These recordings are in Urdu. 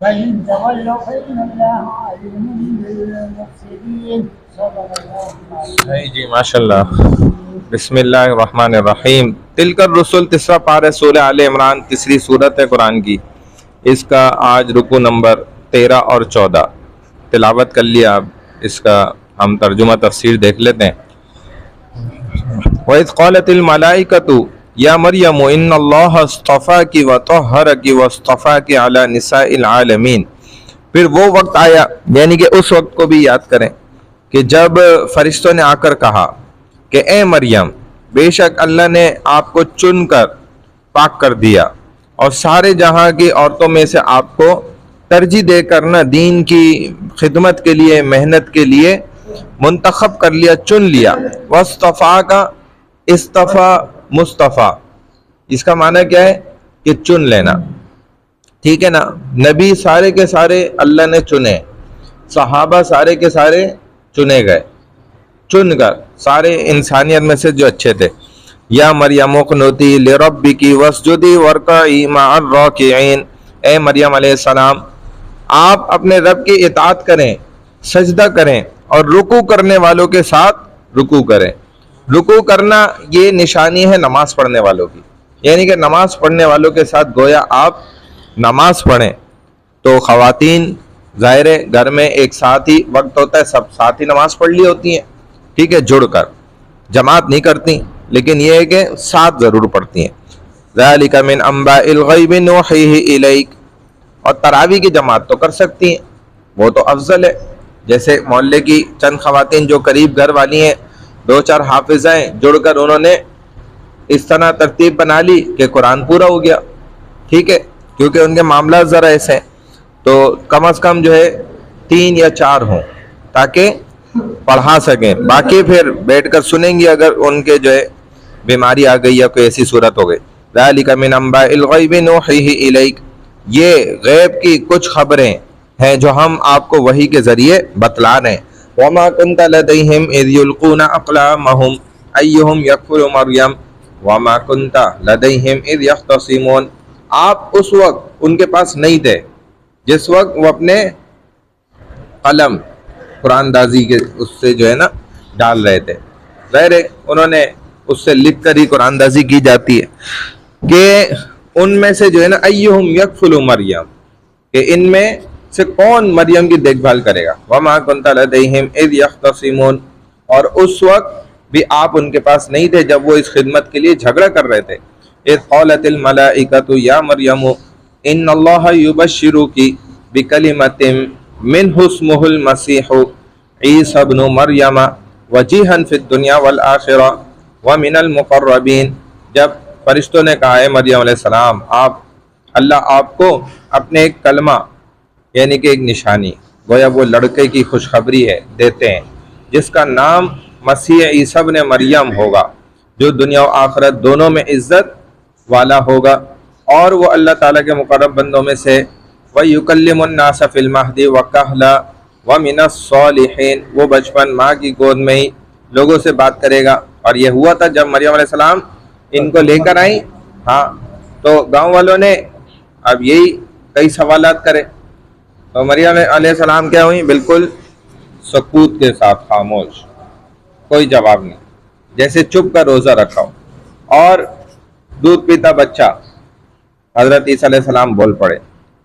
فإن تولوا فإن الله عليم بالمفسدين. صدق الله العظيم. جی ماشاء اللہ. بسم اللہ الرحمن الرحیم. تلک الرسل تیسرا پارہ سورہ آل عمران، تیسری صورت ہے قرآن کی. اس کا آج رکو نمبر 13 اور 14 تلاوت کر لیا. اب اس کا ہم ترجمہ تفسیر دیکھ لیتے ہیں. وَإِذْ قَالَتِ الْمَلَائِكَةُ يَا مَرْيَمُ إِنَّ اللَّهَ اصْطَفَاكِ وَطَهَّرَكِ وَاصْطَفَاكِ عَلَى نِسَاءِ الْعَالَمِينَ. پھر وہ وقت آیا، یعنی کہ اس وقت کو بھی یاد کریں کہ جب فرشتوں نے آ کر کہا کہ اے مریم، بے شک اللہ نے آپ کو چن کر پاک کر دیا اور سارے جہاں کی عورتوں میں سے آپ کو ترجیح دے کر نہ دین کی خدمت کے لیے، محنت کے لیے منتخب کر لیا، چن لیا. وصطفیٰ کا استفا مصطفیٰ، اس کا معنی کیا ہے کہ چن لینا. ٹھیک ہے نا. نبی سارے کے سارے اللہ نے چنے، صحابہ سارے کے سارے چنے گئے، چن کر سارے انسانیت میں سے جو اچھے تھے. یا مریم اقنتی لربکی واسجدی وارکعی مع الراکعین. اے مریم علیہ السلام، آپ اپنے رب کی اطاعت کریں، سجدہ کریں اور رکوع کرنے والوں کے ساتھ رکوع کریں. رکوع کرنا یہ نشانی ہے نماز پڑھنے والوں کی، یعنی کہ نماز پڑھنے والوں کے ساتھ گویا آپ نماز پڑھیں. تو خواتین ظاہر ہے گھر میں ایک ساتھ ہی وقت ہوتا ہے، سب ساتھ ہی نماز پڑھ لی ہوتی ہیں، ٹھیک ہے، جڑ کر. جماعت نہیں کرتی، لیکن یہ ہے کہ ساتھ ضرور پڑھتی ہیں. ذالک من انباء الغیب نوحیہ الیک. اور تراویح کی جماعت تو کر سکتی ہیں، وہ تو افضل ہے. جیسے محلے کی چند خواتین جو قریب گھر والی ہیں، 2-4 حافظہ ہیں، جڑ کر انہوں نے اس طرح ترتیب بنا لی کہ قرآن پورا ہو گیا. ٹھیک ہے، کیونکہ ان کے معاملات ذرا ایسے ہیں، تو کم از کم جو ہے 3 یا 4 ہوں تاکہ پڑھا سکیں. باقی پھر بیٹھ کر سنیں گی اگر ان کے جو ہے بیماری آ گئی یا کوئی ایسی صورت ہو گئی. ذالک من انباء الغیب نوحیہ الیک. یہ غیب کی کچھ خبریں ہیں جو ہم آپ کو وحی کے ذریعے بتلا رہے ہیں. وما كنت لديهم اذ يلقون اقلامهم ايهم يكفل مريم وما كنت لديهم اذ يختصمون. آپ اس وقت ان کے پاس نہیں تھے جس وقت وہ اپنے قلم قرآن دازی کے اس سے جو ہے نا ڈال رہے تھے. ظاہر ہے انہوں نے اس سے لکھ کر ہی قرآن دازی کی جاتی ہے کہ ان میں سے جو ہے نا ایہم یکفل مریم، کہ ان میں سے کون مریم کی دیکھ بھال کرے گا. وما کنت لدیہم اذ یختصمون. اور اس وقت بھی آپ ان کے پاس نہیں تھے جب وہ اس خدمت کے لیے جھگڑا کر رہے تھے. اذ قالت الملائکۃ یا مریم ان اللہ یبشرک بکلمۃ منہ اسمہ المسیح عیسی ابن مریم وجیہا فی الدنیا والآخرہ ومن المقربین. جب فرشتوں نے کہا ہے مریم علیہ السلام، اللہ آپ کو اپنے ایک کلمہ، یعنی کہ ایک نشانی، گویا وہ لڑکے کی خوشخبری ہے، دیتے ہیں جس کا نام مسیح عیسی ابن مریم ہوگا، جو دنیا و آخرت دونوں میں عزت والا ہوگا، اور وہ اللہ تعالیٰ کے مقرب بندوں میں سے. وَيُكَلِّمُ النَّاسَ فِي الْمَهْدِ وَكَهْلًا وَمِنَ الصَّالِحِينَ. وہ بچپن ماں کی گود میں ہی لوگوں سے بات کرے گا. اور یہ ہوا تھا جب مریم علیہ السلام ان کو لے کر آئیں، ہاں، تو گاؤں والوں نے اب یہی کئی سوالات کرے، تو مریم علیہ السلام کیا ہوئی؟ بالکل سکوت کے ساتھ خاموش، کوئی جواب نہیں، جیسے چپ کر روزہ رکھا ہو. اور دودھ پیتا بچہ حضرت عیسیٰ علیہ السلام بول پڑے،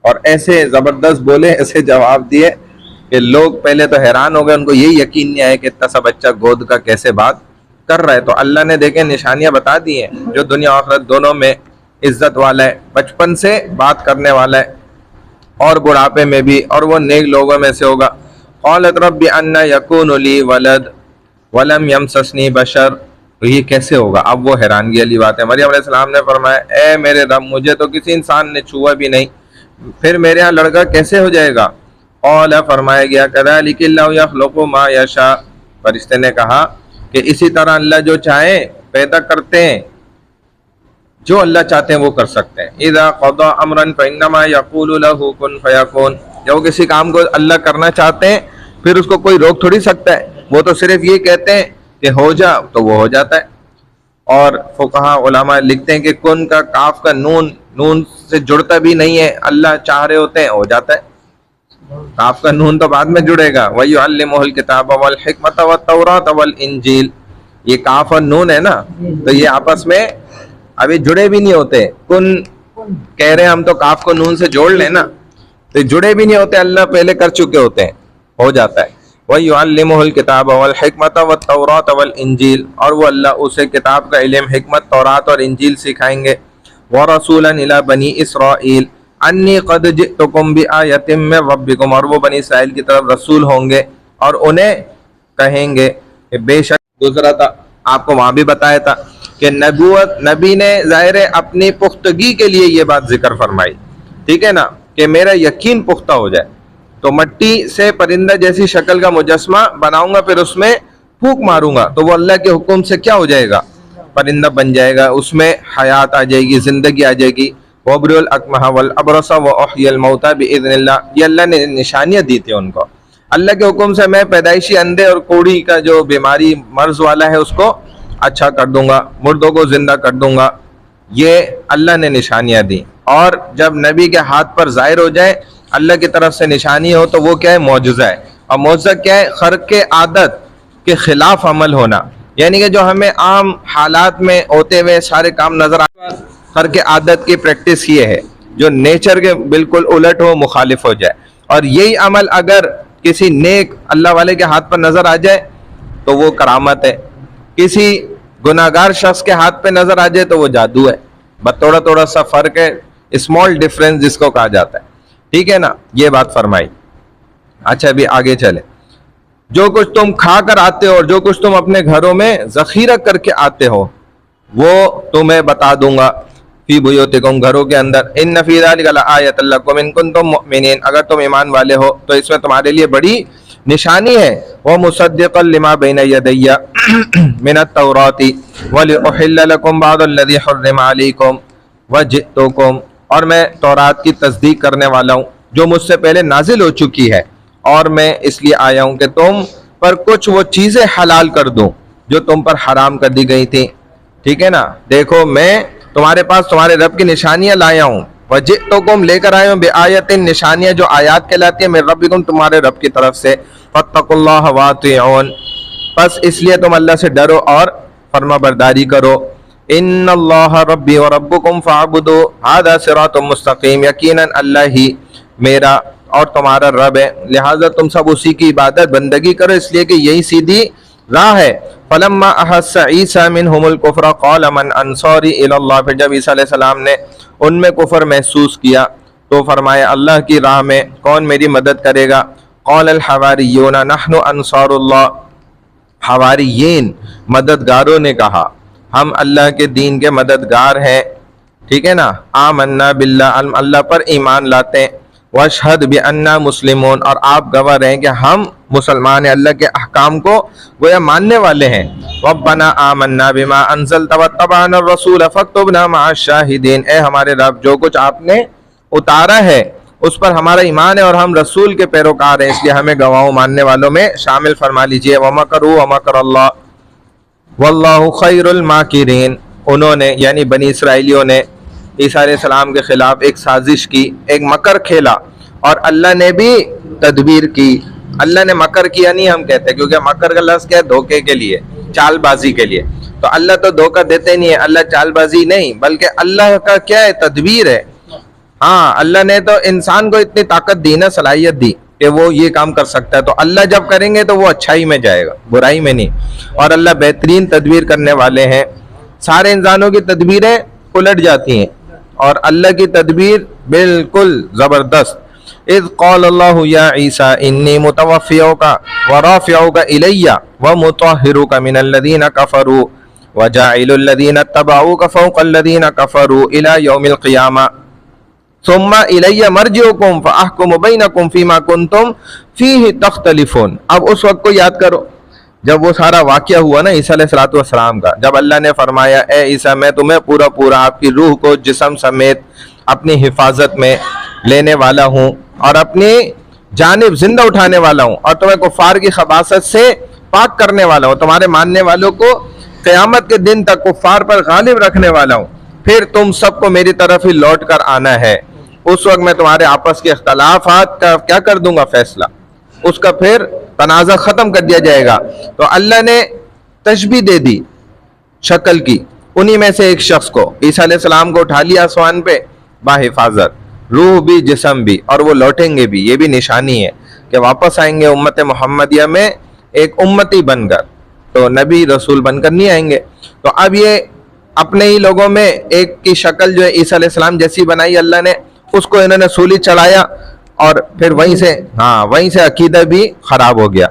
اور ایسے زبردست بولے، ایسے جواب دیے کہ لوگ پہلے تو حیران ہو گئے، ان کو یہی یقین نہیں آیا کہ اتنا سا بچہ گود کا کیسے بات کر رہا ہے. تو اللہ نے دیکھیں نشانیاں بتا دی ہیں، جو دنیا آخرت دونوں میں عزت والا ہے، بچپن سے بات کرنے والا ہے اور بڑھاپے میں بھی، اور وہ نیک لوگوں میں سے ہوگا. قالت رب انا یکون لی ولد ولم یمسسنی بشر. تو یہ کیسے ہوگا؟ اب وہ حیرانگی والی بات ہے. مریم علیہ السلام نے فرمایا اے میرے رب، مجھے تو کسی انسان نے چھوا بھی نہیں، پھر میرے ہاں لڑکا کیسے ہو جائے گا؟ قال فرمایا گیا کذالک اللہ یخلق ما یشاء. فرشتے نے کہا کہ اسی طرح اللہ جو چاہے پیدا کرتے ہیں، جو اللہ چاہتے ہیں وہ کر سکتے ہیں. اذا قضى امرا فانما يقول له كن فيكون. جب وہ کسی کام کو اللہ کرنا چاہتے ہیں پھر اس کو کوئی روک تھوڑی سکتا ہے، وہ تو صرف یہ کہتے ہیں کہ ہو جا تو وہ ہو جاتا ہے. اور فقہا علماء لکھتے ہیں کہ کن کا کاف کا نون سے جڑتا بھی نہیں ہے، اللہ چاہ رہے ہوتے ہیں ہو جاتا ہے، کاف کا نون تو بعد میں جڑے گا. وَيُعَلِّمُهُ الْكِتَابَ وَالْحِكْمَةَ وَالتَّوْرَاةَ وَالْإِنْجِيلَ، یہ کاف اور نون ہے نا، تو یہ آپس میں ابھی جڑے بھی نہیں ہوتے. کن کہہ رہے ہیں ہم تو کاف کو نون سے جوڑ لیں نا، تو جڑے بھی نہیں ہوتے، اللہ پہلے کر چکے ہوتے ہیں، ہو جاتا ہے. وَيُعَلِّمُهُ الْكِتَابَ وَالْحِكْمَةَ وَالتَّوْرَاةَ وَالْإِنْجِيلَ، اور وہ اللہ اسے کتاب کا علم، حکمت، تورات اور انجیل سکھائیں گے. وَرَسُولًا إِلَى بَنِي إِسْرَائِيلَ انی قد جئتکم بآیۃ من ربکم، اور وہ بنی اسرائیل کی طرف رسول ہوں گے اور انہیں کہیں گے کہ بے شک گزرا تھا، آپ کو وہاں بھی بتایا تھا کہ نبی نے ظاہر اپنی پختگی کے لیے یہ بات ذکر فرمائی، ٹھیک ہے نا، کہ میرا یقین پختہ ہو جائے تو مٹی سے پرندہ جیسی شکل کا مجسمہ بناؤں گا، پھر اس میں پھونک ماروں گا تو وہ اللہ کے حکم سے کیا ہو جائے گا، پرندہ بن جائے گا، اس میں حیات آ جائے گی، زندگی آ جائے گی. وَأُبْرِئُ الْأَكْمَحَ وَالْأَبْرَصَ وَأُحْيِي الْمَوْتَى بِإِذْنِ اللَّهِ، یہ اللہ نے نشانیاں دی تھی ان کو، اللہ کے حکم سے میں پیدائشی اندھے اور کوڑی کا جو بیماری مرض والا ہے اس کو اچھا کر دوں گا، مردوں کو زندہ کر دوں گا، یہ اللہ نے نشانیاں دی. اور جب نبی کے ہاتھ پر ظاہر ہو جائے اللہ کی طرف سے نشانی ہو تو وہ کیا ہے، معجزہ ہے. اور معجزہ کیا ہے، خرق عادت کے خلاف عمل ہونا، یعنی کہ جو ہمیں عام حالات میں ہوتے ہوئے سارے کام نظر آتے، خرق عادت کی پریکٹس یہ ہے جو نیچر کے بالکل الٹ ہو، مخالف ہو جائے. اور یہی عمل اگر کسی نیک اللہ والے کے ہاتھ پر نظر آ جائے تو وہ کرامت ہے، کسی گناہگار شخص کے ہاتھ پہ نظر آ جائے تو وہ جادو ہے. بس تھوڑا سا فرق ہے، اسمال ڈیفرنس جس کو کہا جاتا ہے، ٹھیک ہے نا، یہ بات فرمائی. اچھا ابھی آگے چلے. جو کچھ تم کھا کر آتے ہو اور جو کچھ تم اپنے گھروں میں ذخیرہ کر کے آتے ہو وہ تمہیں بتا دوں گا، فی بیوتکم، گھروں کے اندر. ان فی ذلک لآیۃ لکم ان کنتم مؤمنین، اگر تم ایمان والے ہو تو اس میں تمہارے لیے بڑی نشانی ہے. ومصدقا لما بین یدی من التوراۃ ولأحل لکم بعض الذی حرم علیکم وجئتکم، اور میں تورات کی تصدیق کرنے والا ہوں جو مجھ سے پہلے نازل ہو چکی ہے، اور میں اس لیے آیا ہوں کہ تم پر کچھ وہ چیزیں حلال کر دوں جو تم پر حرام کر دی گئی تھیں. ٹھیک ہے نا، دیکھو میں تمہارے پاس تمہارے رب کی نشانیاں لایا ہوں، وجئتکم لے کر آیا ہوں، بآیت، نشانیاں جو آیات کہلاتی ہیں، من ربکم، تمہارے رب کی طرف سے. فاتقوا اللہ واطیعون، بس اس لیے تم اللہ سے ڈرو اور فرما برداری کرو. ان اللہ ربی وربکم فاعبدوا ھذا صراط مستقیم، یقیناً اللہ ہی میرا اور تمہارا رب ہے، لہٰذا تم سب اسی کی عبادت بندگی کرو، اس لیے کہ یہی سیدھی راہ ہے. فلما احس عیسیٰ منہم الکفر قال من انصاری الی اللہ، پھر جب عیسیٰ علیہ السلام نے ان میں کفر محسوس کیا تو فرمایا اللہ کی راہ میں کون میری مدد کرے گا. قال الحواریون نحن انصار اللہ، حواریین مددگاروں نے کہا ہم اللہ کے دین کے مددگار ہیں. ٹھیک ہے نا، آمنا باللہ، اللہ پر ایمان لاتے ہیں. واشہد بأننا مسلمون، اور آپ گواہ رہیں کہ ہم مسلمان ہیں، اللہ کے احکام کو گویا ماننے والے ہیں. ربنا آمنا بما انزلت واتبعنا الرسول فاکتبنا مع الشاہدین، اے ہمارے رب جو کچھ آپ نے اتارا ہے اس پر ہمارا ایمان ہے اور ہم رسول کے پیروکار ہیں، اس لیے ہمیں گواہوں ماننے والوں میں شامل فرما لیجئے. ومکروا ومکر اللہ واللہ خیر الماکرین، انہوں نے یعنی بنی اسرائیلیوں نے عیسیٰ علیہ السلام کے خلاف ایک سازش کی، ایک مکر کھیلا، اور اللہ نے بھی تدبیر کی. اللہ نے مکر کیا نہیں ہم کہتے، کیونکہ مکر کا لفظ کیا ہے، دھوکے کے لیے، چال بازی کے لیے. تو اللہ تو دھوکہ دیتے نہیں ہے، اللہ چال بازی نہیں، بلکہ اللہ کا کیا ہے، تدبیر ہے. ہاں اللہ نے تو انسان کو اتنی طاقت دی نا، صلاحیت دی کہ وہ یہ کام کر سکتا ہے، تو اللہ جب کریں گے تو وہ اچھائی میں جائے گا، برائی میں نہیں. اور اللہ بہترین تدبیر کرنے والے ہیں. سارے انسانوں کی تدبیریں الٹ جاتی ہیں اور اللہ کی تدبیر بالکل زبردست. اذ قال اللہ یا عیسیٰ انی متوفیوک ورافعوک الی ومطہرک من الذین کفروا وجاعل الذین اتبعوک فوق الذین کفروا الی یوم القیامہ ثم الی مرجعکم فاحکم بینکم فیما کنتم فیہ تختلفون. اب اس وقت کو یاد کرو جب وہ سارا واقعہ ہوا نا عیسیٰ علیہ السلام کا، جب اللہ نے فرمایا اے عیسیٰ میں تمہیں پورا آپ کی روح کو جسم سمیت اپنی حفاظت میں لینے والا ہوں اور اپنی جانب زندہ اٹھانے والا ہوں، اور تمہیں کفار کی خباثت سے پاک کرنے والا ہوں، تمہارے ماننے والوں کو قیامت کے دن تک کفار پر غالب رکھنے والا ہوں، پھر تم سب کو میری طرف ہی لوٹ کر آنا ہے، اس وقت میں تمہارے آپس کے اختلافات کا کیا کر دوں گا فیصلہ، اس کا پھر تنازع ختم کر دیا جائے گا۔ تو اللہ نے تشبیہ دے دی شکل کی، انہی میں سے ایک شخص کو عیسیٰ علیہ السلام کو اٹھا لیا آسمان پہ باحفاظت، روح بھی جسم بھی، اور وہ لوٹیں گے بھی، یہ بھی نشانی ہے کہ واپس آئیں گے امت محمدیہ میں ایک امتی بن کر، تو نبی رسول بن کر نہیں آئیں گے۔ تو اب یہ اپنے ہی لوگوں میں ایک کی شکل جو ہے عیسیٰ علیہ السلام جیسی بنائی اللہ نے، اس کو انہوں نے سولی چڑھایا، اور پھر وہیں سے عقیدہ بھی خراب ہو گیا۔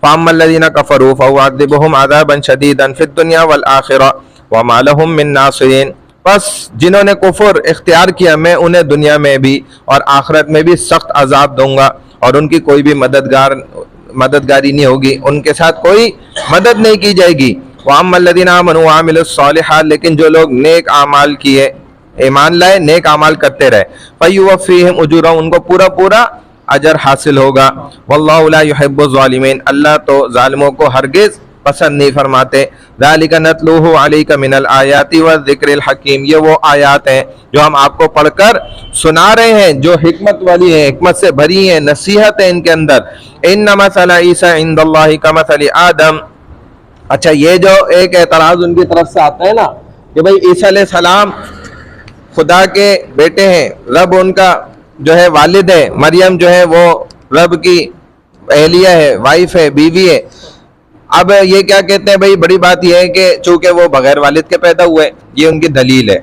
فَأَمَّا الَّذِينَ كَفَرُوا فَأُعَذِّبُهُمْ عَذَابًا شَدِيدًا فِي الدُّنْيَا وَالْآخِرَةِ وَمَا لَهُم مِّن نَّاصِرِينَ، بس جنہوں نے کفر اختیار کیا میں انہیں دنیا میں بھی اور آخرت میں بھی سخت عذاب دوں گا، اور ان کی کوئی بھی مددگاری نہیں ہوگی، ان کے ساتھ کوئی مدد نہیں کی جائے گی۔ وَأَمَّا الَّذِينَ آمَنُوا وَعَمِلُوا الصَّالِحَاتِ، لیکن جو لوگ نیک اعمال کیے، ایمان لائے، نیک اعمال کرتے رہے، فَيُوَفِّيهِمْ أُجُورَهُمْ، ان کو پورا اجر حاصل ہوگا۔ وَاللَّهُ لَا يُحِبُّ الظَّالِمِينَ، اللہ تو ظالموں کو ہرگز پسند نہیں فرماتے۔ ذَلِكَ نَتْلُوهُ عَلَيْكَ مِنَ الْآيَاتِ وَالذِّكْرِ الْحَكِيمِ، یہ وہ آیات ہیں جو ہم آپ کو پڑھ کر سنا رہے ہیں، جو حکمت والی ہیں، حکمت سے بھری ہیں، نصیحت ہے ان کے اندر۔ إِنَّ مَثَلَ عِيسَىٰ عِندَ اللَّهِ كَمَثَلِ آدَمَ، اچھا یہ جو ایک اعتراض ان کی طرف سے آتا ہے نا کہ بھئی عیسیٰ علیہ السلام خدا کے بیٹے ہیں، رب ان کا جو ہے والد ہے، مریم جو ہے وہ رب کی اہلیہ ہے، وائف ہے، بیوی ہے۔ اب یہ کیا کہتے ہیں بھئی، بڑی بات یہ ہے کہ چونکہ وہ بغیر والد کے پیدا ہوئے، یہ ان کی دلیل ہے۔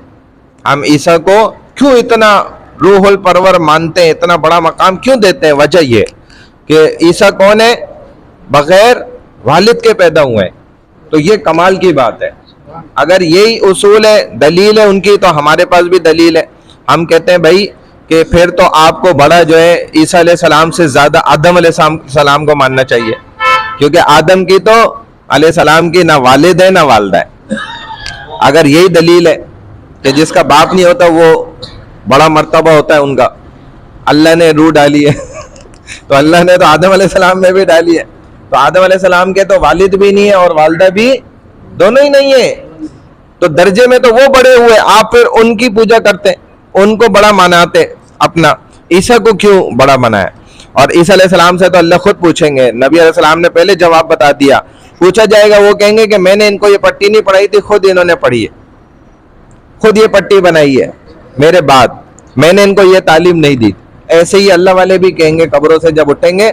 ہم عیسیٰ کو کیوں اتنا روح الپرور مانتے ہیں، اتنا بڑا مقام کیوں دیتے ہیں؟ وجہ یہ کہ عیسیٰ کون ہے؟ بغیر والد کے پیدا ہوئے ہیں، تو یہ کمال کی بات ہے۔ اگر یہی اصول ہے، دلیل ہے ان کی، تو ہمارے پاس بھی دلیل ہے۔ ہم کہتے ہیں بھائی کہ پھر تو آپ کو بڑا جو ہے عیسیٰ علیہ السلام سے زیادہ آدم علیہ السلام کو ماننا چاہیے، کیونکہ آدم کی تو علیہ السلام کی نہ والد ہے نہ والدہ ہے۔ اگر یہی دلیل ہے کہ جس کا باپ نہیں ہوتا وہ بڑا مرتبہ ہوتا ہے ان کا، اللہ نے روح ڈالی ہے تو اللہ نے تو آدم علیہ السلام میں بھی ڈالی ہے، تو آدم علیہ السلام کے تو والد بھی نہیں ہے اور والدہ بھی، دونوں ہی نہیں ہے، تو درجے میں تو وہ بڑے ہوئے، آپ پھر ان کی پوجا کرتے، ان کو بڑا مناتے، اپنا عیسیٰ کو کیوں بڑا منایا؟ اور عیسیٰ علیہ السلام سے تو اللہ خود پوچھیں گے، نبی علیہ السلام نے پہلے جواب بتا دیا، پوچھا جائے گا، وہ کہیں گے کہ میں نے ان کو یہ پٹی نہیں پڑھائی تھی، خود انہوں نے پڑھی ہے، خود یہ پٹی بنائی ہے میرے بعد، میں نے ان کو یہ تعلیم نہیں دی۔ ایسے ہی اللہ والے بھی کہیں گے قبروں سے جب اٹھیں گے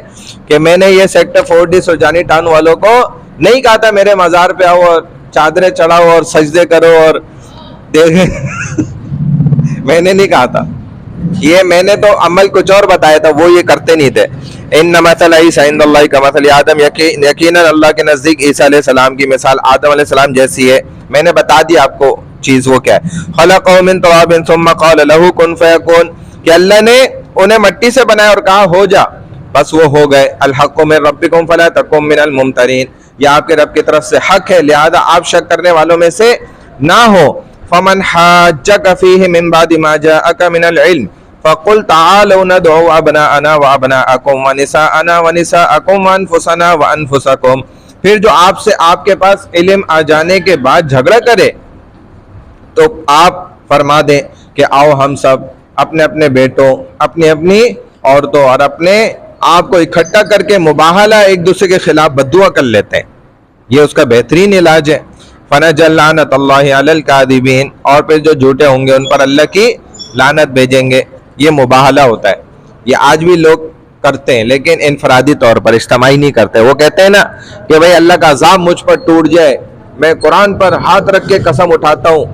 کہ میں نے یہ سیکٹر 4D سوجانی ٹاؤن والوں کو نہیں کہا تھا میرے مزار پہ آؤ اور چادریں چڑھاؤ اور سجدے کرو اور دیکھیں میں نے نہیں کہا تھا، یہ میں نے تو عمل کچھ اور بتایا تھا، وہ یہ کرتے نہیں تھے۔ ان مثل عیسیٰ عند اللہ کمثل آدم، یقیناً اللہ کے نزدیک عیسیٰ علیہ السلام کی مثال آدم علیہ السلام جیسی ہے۔ میں نے بتا دیا آپ کو چیز وہ کیا ہے، خلقہ من تراب ثم قال له کن فیکون، کہ اللہ نے انہیں مٹی سے بنایا اور کہا ہو جا، بس وہ ہو گئے۔ الحق من ربکم فلا تکن من الممترین، یہ آپ کے رب کی طرف سے حق ہے، لہذا آپ شک کرنے والوں میں سے نہ ہو۔ فمن حاجک فیہ من بعد ما جاءک من العلم فقل تعالوا ندعو ابناءنا وابناءکم ونساءنا ونساءکم وانفسنا وانفسکم، پھر جو آپ سے آپ کے پاس علم آ جانے کے بعد جھگڑا کرے تو آپ فرما دیں کہ آؤ ہم سب اپنے اپنے بیٹوں، اپنی اپنی عورتوں اور اپنے آپ کو اکٹھا کر کے مباہلہ ایک دوسرے کے خلاف بددعا کر لیتے ہیں، یہ اس کا بہترین علاج ہے۔ فنجعل لعنت اللہ علی الکاذبین، اور پھر جو جھوٹے ہوں گے ان پر اللہ کی لعنت بھیجیں گے۔ یہ مباہلہ ہوتا ہے، یہ آج بھی لوگ کرتے ہیں لیکن انفرادی طور پر، اجتماعی نہیں کرتے۔ وہ کہتے ہیں نا کہ بھئی اللہ کا عذاب مجھ پر ٹوٹ جائے، میں قرآن پر ہاتھ رکھ کے قسم اٹھاتا ہوں،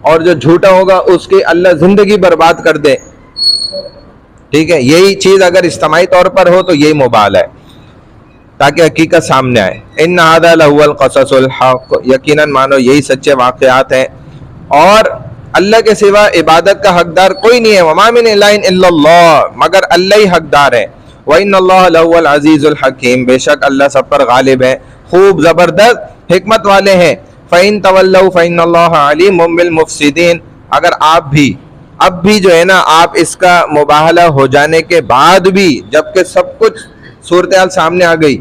اور جو جھوٹا ہوگا اس کی اللہ زندگی برباد کر دے۔ ٹھیک ہے، یہی چیز اگر اجتماعی طور پر ہو تو یہی مباہلہ ہے، تاکہ حقیقت سامنے آئے۔ ان ھذا لہو القصص الحق، یقیناً مانو یہی سچے واقعات ہیں، اور اللہ کے سوا عبادت کا حقدار کوئی نہیں ہے۔ وما من الہ الا اللہ، مگر اللہ ہی حقدار ہے۔ وان اللہ لہو العزیز الحکیم، بے شک اللہ سب پر غالب ہے، خوب زبردست حکمت والے ہیں۔ فَإِن تَوَلَّوْا فَإِنَّ اللَّهَ عَلِيمٌ بِالْمُفْسِدِينَ، اگر آپ بھی اب بھی جو ہے نا، آپ اس کا مباہلہ ہو جانے کے بعد بھی، جبکہ سب کچھ صورتحال سامنے آ گئی،